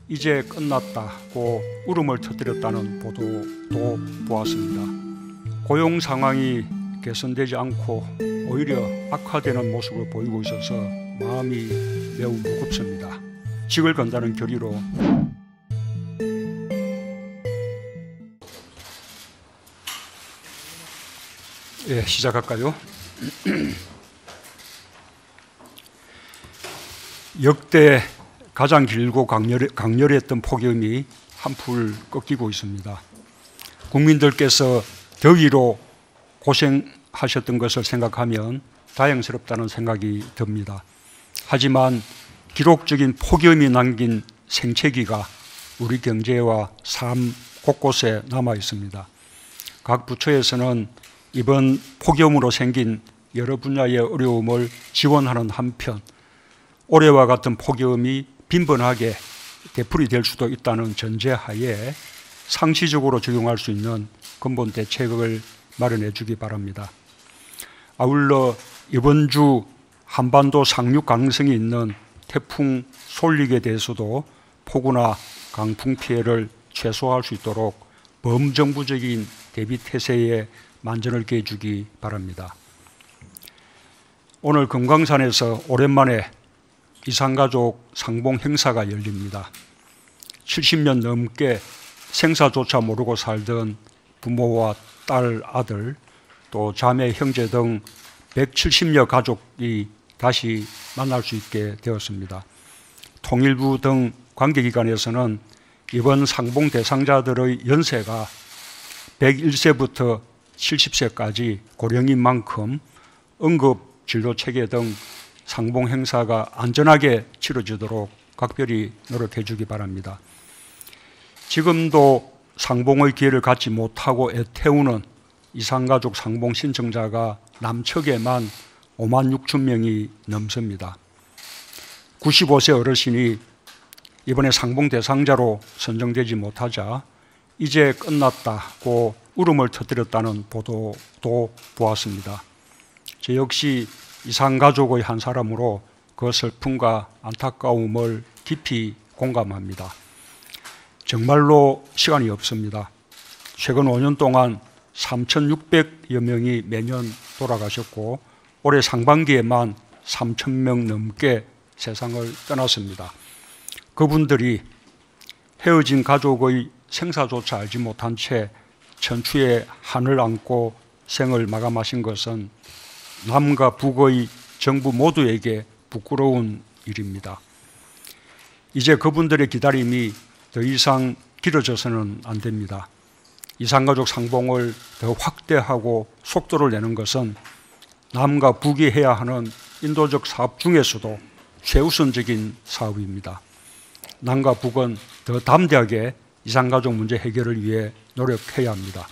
이제 끝났다고 울음을 터뜨렸다는 보도도 보았습니다. 고용 상황이 개선되지 않고 오히려 악화되는 모습을 보이고 있어서 마음이 매우 무겁습니다. 직을 건다는 결의로 시작할까요? 역대 가장 길고 강렬했던 폭염이 한풀 꺾이고 있습니다. 국민들께서 더위로 고생하셨던 것을 생각하면 다행스럽다는 생각이 듭니다. 하지만 기록적인 폭염이 남긴 생채기가 우리 경제와 삶 곳곳에 남아 있습니다. 각 부처에서는 이번 폭염으로 생긴 여러 분야의 어려움을 지원하는 한편 올해와 같은 폭염이 빈번하게 되풀이될 수도 있다는 전제하에 상시적으로 적용할 수 있는 근본 대책을 마련해 주기 바랍니다. 아울러 이번 주 한반도 상륙 가능성이 있는 태풍 솔릭에 대해서도 폭우나 강풍 피해를 최소화할 수 있도록 범정부적인 대비 태세에 만전을 기해 주기 바랍니다. 오늘 금강산에서 오랜만에 이산가족 상봉 행사가 열립니다. 70년 넘게 생사조차 모르고 살던 부모와 딸, 아들, 또 자매, 형제 등 170여 가족이 다시 만날 수 있게 되었습니다. 통일부 등 관계기관에서는 이번 상봉 대상자들의 연세가 101세부터 70세까지 고령인 만큼 응급진료체계 등 상봉 행사가 안전하게 치러지도록 각별히 노력해 주기 바랍니다. 지금도 상봉의 기회를 갖지 못하고 애태우는 이산가족 상봉 신청자가 남측에만 5만 6천 명이 넘습니다. 95세 어르신이 이번에 상봉 대상자로 선정되지 못하자 이제 끝났다고 울음을 터뜨렸다는 보도도 보았습니다. 저 역시 이산가족의 한 사람으로 그 슬픔과 안타까움을 깊이 공감합니다. 정말로 시간이 없습니다. 최근 5년 동안 3,600여 명이 매년 돌아가셨고 올해 상반기에만 3,000명 넘게 세상을 떠났습니다. 그분들이 헤어진 가족의 생사조차 알지 못한 채 천추의 한을 안고 생을 마감하신 것은 남과 북의 정부 모두에게 부끄러운 일입니다. 이제 그분들의 기다림이 더 이상 길어져서는 안 됩니다. 이산가족 상봉을 더 확대하고 속도를 내는 것은 남과 북이 해야 하는 인도적 사업 중에서도 최우선적인 사업입니다. 남과 북은 더 담대하게 이산가족 문제 해결을 위해 노력해야 합니다.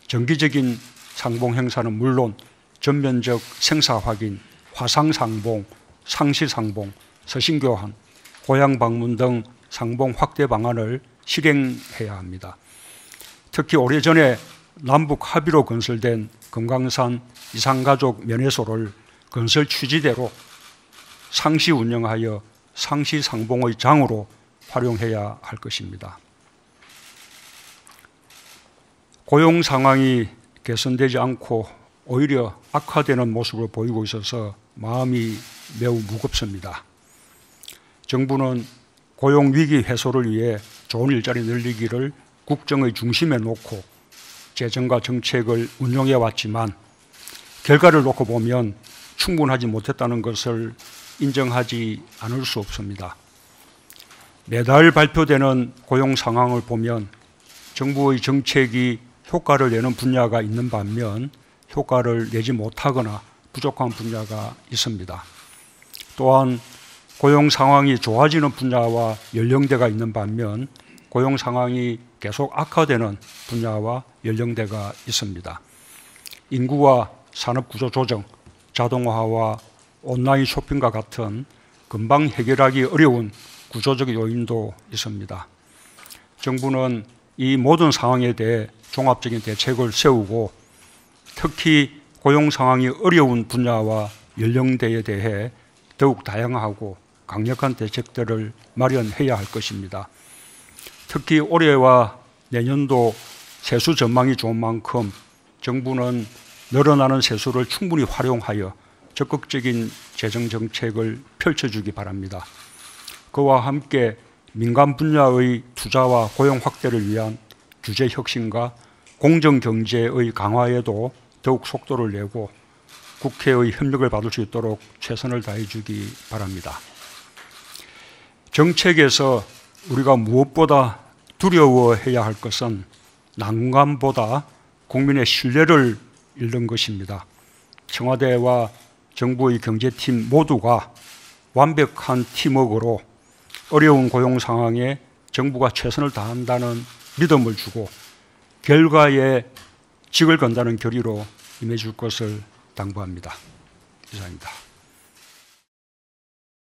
정기적인 상봉 행사는 물론 전면적 생사 확인, 화상 상봉, 상시 상봉, 서신 교환, 고향 방문 등 상봉 확대 방안을 실행해야 합니다. 특히 오래전에 남북 합의로 건설된 금강산 이산가족 면회소를 건설 취지대로 상시 운영하여 상시 상봉의 장으로 활용해야 할 것입니다. 고용 상황이 개선되지 않고 오히려 악화되는 모습을 보이고 있어서 마음이 매우 무겁습니다. 정부는 고용 위기 해소를 위해 좋은 일자리 늘리기를 국정의 중심에 놓고 재정과 정책을 운용해 왔지만 결과를 놓고 보면 충분하지 못했다는 것을 인정하지 않을 수 없습니다. 매달 발표되는 고용 상황을 보면 정부의 정책이 효과를 내는 분야가 있는 반면 효과를 내지 못하거나 부족한 분야가 있습니다. 또한 고용 상황이 좋아지는 분야와 연령대가 있는 반면 고용 상황이 계속 악화되는 분야와 연령대가 있습니다. 인구와 산업구조 조정, 자동화와 온라인 쇼핑과 같은 금방 해결하기 어려운 구조적 요인도 있습니다. 정부는 이 모든 상황에 대해 종합적인 대책을 세우고 특히 고용 상황이 어려운 분야와 연령대에 대해 더욱 다양하고 강력한 대책들을 마련해야 할 것입니다. 특히 올해와 내년도 세수 전망이 좋은 만큼 정부는 늘어나는 세수를 충분히 활용하여 적극적인 재정 정책을 펼쳐주기 바랍니다. 그와 함께 민간 분야의 투자와 고용 확대를 위한 규제 혁신과 공정 경제의 강화에도 더욱 속도를 내고 국회의 협력을 받을 수 있도록 최선을 다해 주기 바랍니다. 정책에서 우리가 무엇보다 두려워해야 할 것은 난관보다 국민의 신뢰를 잃는 것입니다. 청와대와 정부의 경제팀 모두가 완벽한 팀워크로 어려운 고용 상황에 정부가 최선을 다한다는 믿음을 주고 결과에 직을 건다는 결의로 임해줄 것을 당부합니다. 이상입니다.